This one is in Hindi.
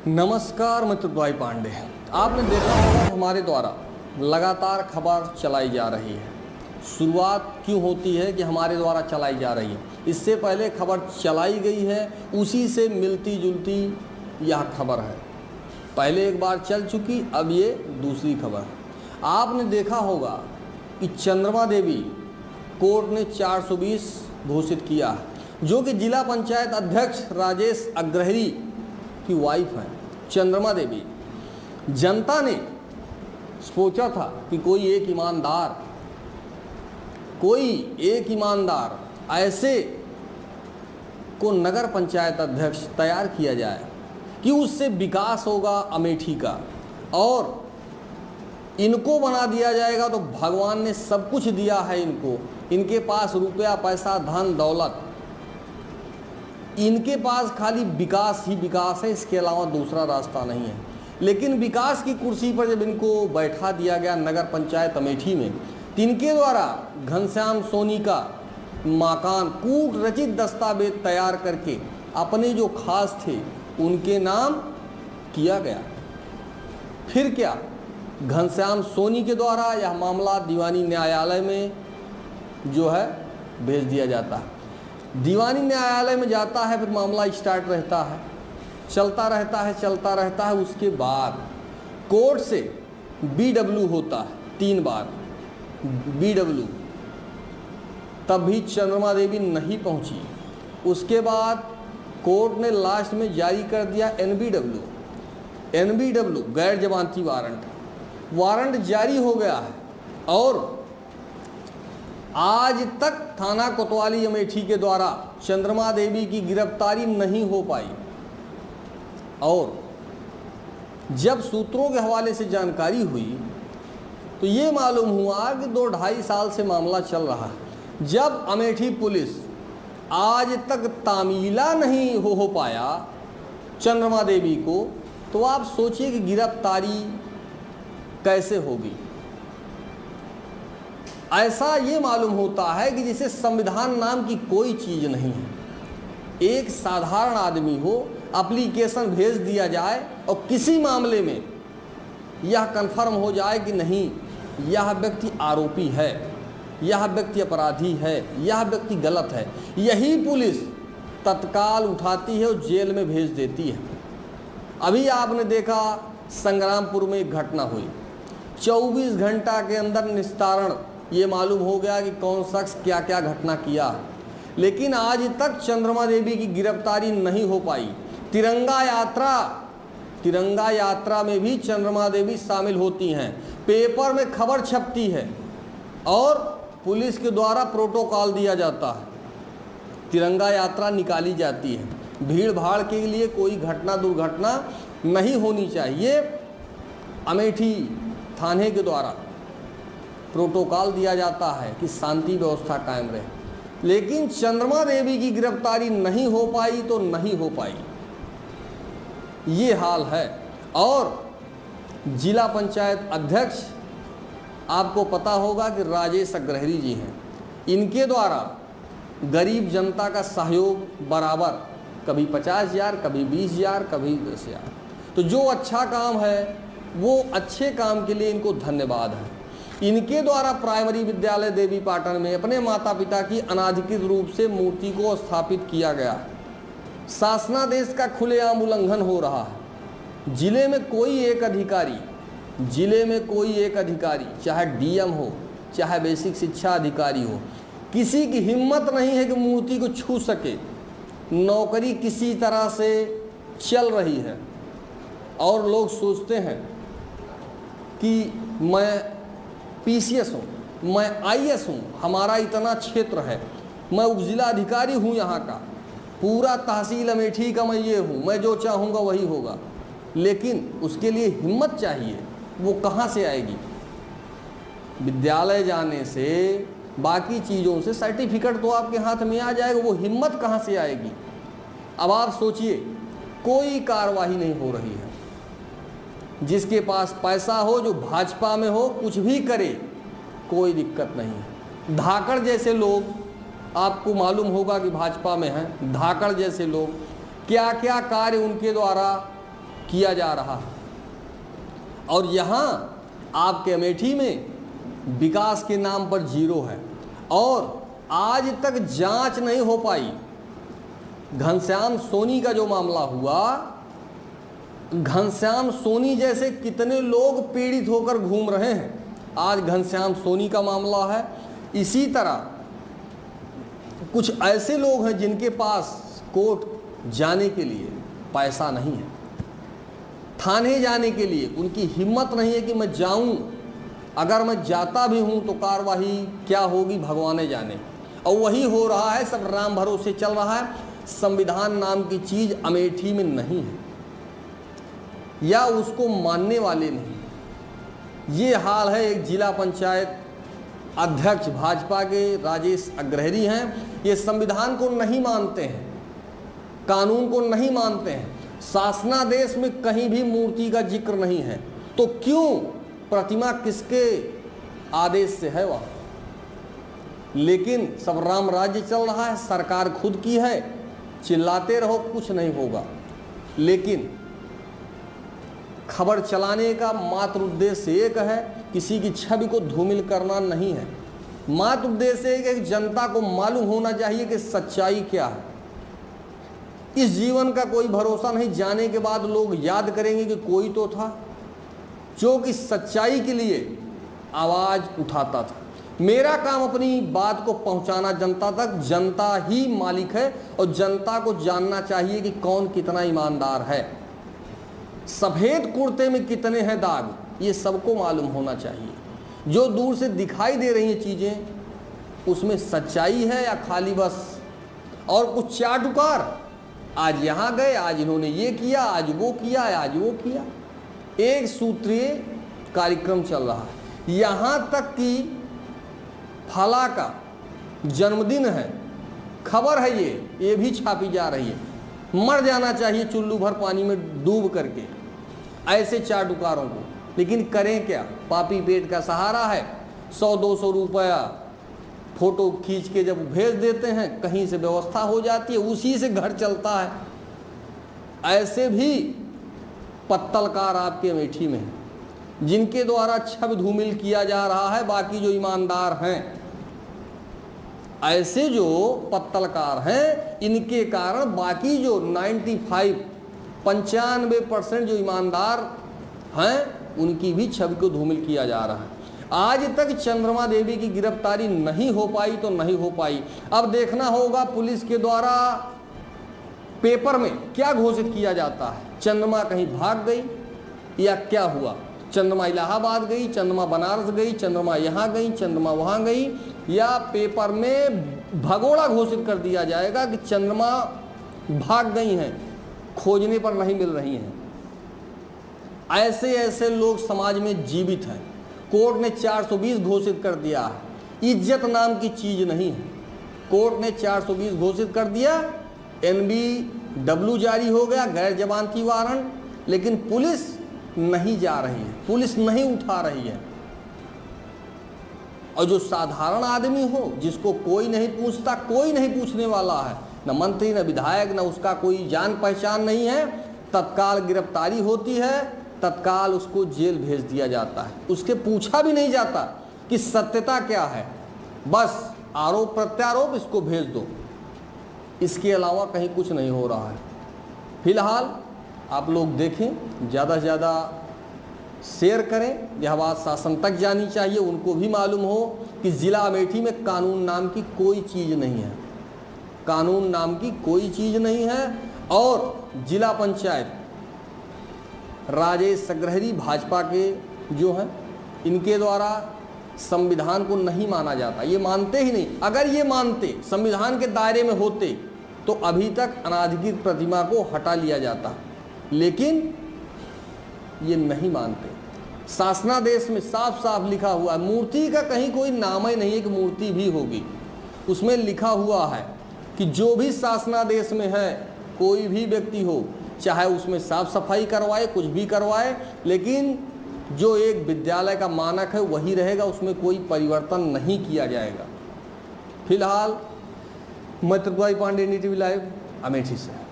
नमस्कार, मैं भाई पांडे। आपने देखा होगा हमारे द्वारा लगातार खबर चलाई जा रही है। शुरुआत क्यों होती है कि हमारे द्वारा चलाई जा रही है। इससे पहले खबर चलाई गई है, उसी से मिलती जुलती यह खबर है। पहले एक बार चल चुकी, अब ये दूसरी खबर है। आपने देखा होगा कि चंद्रमा देवी कोर्ट ने 420 घोषित किया है, जो कि जिला पंचायत अध्यक्ष राजेश अग्रहरी की वाइफ है चंद्रमा देवी। जनता ने सोचा था कि कोई एक ईमानदार ऐसे को नगर पंचायत अध्यक्ष तैयार किया जाए कि उससे विकास होगा अमेठी का, और इनको बना दिया जाएगा तो भगवान ने सब कुछ दिया है इनको। इनके पास रुपया पैसा धन दौलत, इनके पास खाली विकास ही विकास है, इसके अलावा दूसरा रास्ता नहीं है। लेकिन विकास की कुर्सी पर जब इनको बैठा दिया गया नगर पंचायत अमेठी में, इनके द्वारा घनश्याम सोनी का मकान कूट रचित दस्तावेज तैयार करके अपने जो खास थे उनके नाम किया गया। फिर क्या, घनश्याम सोनी के द्वारा यह मामला दीवानी न्यायालय में जो है भेज दिया जाता है। दीवानी न्यायालय में जाता है, फिर मामला स्टार्ट रहता है, चलता रहता है। उसके बाद कोर्ट से BW होता है 3 बार BW, तब भी चंद्रमा देवी नहीं पहुंची। उसके बाद कोर्ट ने लास्ट में जारी कर दिया NBW गैर जमानती वारंट जारी हो गया है, और आज तक थाना कोतवाली अमेठी के द्वारा चंद्रमा देवी की गिरफ्तारी नहीं हो पाई। और जब सूत्रों के हवाले से जानकारी हुई तो ये मालूम हुआ कि 2-2.5 साल से मामला चल रहा है। जब अमेठी पुलिस आज तक तामीला नहीं हो पाया चंद्रमा देवी को, तो आप सोचिए कि गिरफ्तारी कैसे होगी। ऐसा ये मालूम होता है कि जिसे संविधान नाम की कोई चीज़ नहीं है। एक साधारण आदमी हो, एप्लीकेशन भेज दिया जाए और किसी मामले में यह कन्फर्म हो जाए कि नहीं, यह व्यक्ति आरोपी है, यह व्यक्ति अपराधी है, यह व्यक्ति गलत है, यही पुलिस तत्काल उठाती है और जेल में भेज देती है। अभी आपने देखा संग्रामपुर में एक घटना हुई, 24 घंटा के अंदर निस्तारण ये मालूम हो गया कि कौन शख्स क्या क्या घटना किया, लेकिन आज तक चंद्रमा देवी की गिरफ्तारी नहीं हो पाई। तिरंगा यात्रा में भी चंद्रमा देवी शामिल होती हैं, पेपर में खबर छपती है और पुलिस के द्वारा प्रोटोकॉल दिया जाता है, तिरंगा यात्रा निकाली जाती है। भीड़ भाड़ के लिए कोई घटना दुर्घटना नहीं होनी चाहिए। अमेठी थाने के द्वारा प्रोटोकॉल दिया जाता है कि शांति व्यवस्था कायम रहे, लेकिन चंद्रमा देवी की गिरफ्तारी नहीं हो पाई तो नहीं हो पाई, ये हाल है। और जिला पंचायत अध्यक्ष आपको पता होगा कि राजेश अग्रहरी जी हैं। इनके द्वारा गरीब जनता का सहयोग बराबर, कभी 50,000, कभी 20,000, कभी 10,000। तो जो अच्छा काम है वो अच्छे काम के लिए इनको धन्यवाद है। इनके द्वारा प्राइमरी विद्यालय देवी पाटन में अपने माता पिता की अनाधिकृत रूप से मूर्ति को स्थापित किया गया। शासनादेश का खुलेआम उल्लंघन हो रहा है। जिले में कोई एक अधिकारी, चाहे DM हो, चाहे बेसिक शिक्षा अधिकारी हो, किसी की हिम्मत नहीं है कि मूर्ति को छू सके। नौकरी किसी तरह से चल रही है और लोग सोचते हैं कि मैं PCS हूँ, मैं IS हूँ, हमारा इतना क्षेत्र है, मैं उपजिला अधिकारी हूँ यहाँ का, पूरा तहसील अमेठी का मैं ये हूँ, मैं जो चाहूँगा वही होगा। लेकिन उसके लिए हिम्मत चाहिए, वो कहाँ से आएगी? विद्यालय जाने से, बाकी चीज़ों से सर्टिफिकेट तो आपके हाथ में आ जाएगा, वो हिम्मत कहाँ से आएगी? अब आप सोचिए, कोई कार्रवाई नहीं हो रही है। जिसके पास पैसा हो, जो भाजपा में हो, कुछ भी करे, कोई दिक्कत नहीं है। धाकड़ जैसे लोग, आपको मालूम होगा कि भाजपा में हैं, धाकड़ जैसे लोग क्या क्या कार्य उनके द्वारा किया जा रहा है। और यहाँ आपके अमेठी में विकास के नाम पर जीरो है और आज तक जांच नहीं हो पाई। घनश्याम सोनी का जो मामला हुआ, घनश्याम सोनी जैसे कितने लोग पीड़ित होकर घूम रहे हैं, आज घनश्याम सोनी का मामला है। इसी तरह कुछ ऐसे लोग हैं जिनके पास कोर्ट जाने के लिए पैसा नहीं है, थाने जाने के लिए उनकी हिम्मत नहीं है कि मैं जाऊं, अगर मैं जाता भी हूं तो कार्रवाई क्या होगी भगवान जाने। और वही हो रहा है, सब राम भरोसे चल रहा है। संविधान नाम की चीज़ अमेठी में नहीं है या उसको मानने वाले नहीं। ये हाल है। एक जिला पंचायत अध्यक्ष भाजपा के राजेश अग्रहरी हैं, ये संविधान को नहीं मानते हैं, कानून को नहीं मानते हैं। शासनादेश में कहीं भी मूर्ति का जिक्र नहीं है, तो क्यों प्रतिमा किसके आदेश से है वहाँ? लेकिन सब राम राज्य चल रहा है, सरकार खुद की है, चिल्लाते रहो कुछ नहीं होगा। लेकिन खबर चलाने का मात्र उद्देश्य एक है, किसी की छवि को धूमिल करना नहीं है। मात्र उद्देश्य एक है कि जनता को मालूम होना चाहिए कि सच्चाई क्या है। इस जीवन का कोई भरोसा नहीं, जाने के बाद लोग याद करेंगे कि कोई तो था जो कि सच्चाई के लिए आवाज़ उठाता था। मेरा काम अपनी बात को पहुंचाना जनता तक, जनता ही मालिक है और जनता को जानना चाहिए कि कौन कितना ईमानदार है। सफ़ेद कुर्ते में कितने हैं दाग, ये सबको मालूम होना चाहिए। जो दूर से दिखाई दे रही हैं चीज़ें, उसमें सच्चाई है या खाली बस और कुछ चाटुकार, आज यहाँ गए, आज इन्होंने ये किया, आज वो किया, आज वो किया। एक सूत्रीय कार्यक्रम चल रहा है। यहाँ तक कि फला का जन्मदिन है, खबर है ये भी छापी जा रही है। मर जाना चाहिए चुल्लू भर पानी में डूब करके ऐसे चाटुकारों को। लेकिन करें क्या, पापी पेट का सहारा है। 100-200 रुपया फोटो खींच के जब भेज देते हैं, कहीं से व्यवस्था हो जाती है, उसी से घर चलता है। ऐसे भी पत्तलकार आपके अमेठी में हैं जिनके द्वारा छवि धूमिल किया जा रहा है। बाकी जो ईमानदार हैं, ऐसे जो पत्तलकार हैं, इनके कारण बाकी जो 95% जो ईमानदार हैं, उनकी भी छवि को धूमिल किया जा रहा है। आज तक चंद्रमा देवी की गिरफ्तारी नहीं हो पाई तो नहीं हो पाई। अब देखना होगा पुलिस के द्वारा पेपर में क्या घोषित किया जाता है। चंद्रमा कहीं भाग गई या क्या हुआ? चंद्रमा इलाहाबाद गई, चंद्रमा बनारस गई, चंद्रमा यहाँ गई, चंद्रमा वहाँ गई, या पेपर में भगोड़ा घोषित कर दिया जाएगा कि चंद्रमा भाग गई हैं, खोजने पर नहीं मिल रही हैं। ऐसे ऐसे लोग समाज में जीवित हैं। कोर्ट ने 420 घोषित कर दिया है। इज्जत नाम की चीज़ नहीं है। कोर्ट ने 420 घोषित कर दिया, NBW जारी हो गया, गैर जमानती वारंट, लेकिन पुलिस नहीं जा रही है, पुलिस नहीं उठा रही है। और जो साधारण आदमी हो, जिसको कोई नहीं पूछता, कोई नहीं पूछने वाला है, न मंत्री न विधायक, न उसका कोई जान पहचान नहीं है, तत्काल गिरफ्तारी होती है, तत्काल उसको जेल भेज दिया जाता है। उसके पूछा भी नहीं जाता कि सत्यता क्या है, बस आरोप प्रत्यारोप, इसको भेज दो। इसके अलावा कहीं कुछ नहीं हो रहा है। फिलहाल आप लोग देखें, ज़्यादा से ज़्यादा शेयर करें, यह बात शासन तक जानी चाहिए, उनको भी मालूम हो कि ज़िला अमेठी में कानून नाम की कोई चीज़ नहीं है, कानून नाम की कोई चीज़ नहीं है। और जिला पंचायत राजेश अग्रहरी भाजपा के जो हैं, इनके द्वारा संविधान को नहीं माना जाता, ये मानते ही नहीं। अगर ये मानते, संविधान के दायरे में होते, तो अभी तक अनाधिकृत प्रतिमा को हटा लिया जाता, लेकिन ये नहीं मानते। शासनादेश में साफ साफ लिखा हुआ है, मूर्ति का कहीं कोई नाम ही नहीं है कि मूर्ति भी होगी। उसमें लिखा हुआ है कि जो भी शासनादेश में है, कोई भी व्यक्ति हो, चाहे उसमें साफ सफाई करवाए, कुछ भी करवाए, लेकिन जो एक विद्यालय का मानक है वही रहेगा, उसमें कोई परिवर्तन नहीं किया जाएगा। फिलहाल मैं त्रिपुरारी पांडे, NDTV लाइव, अमेठी से।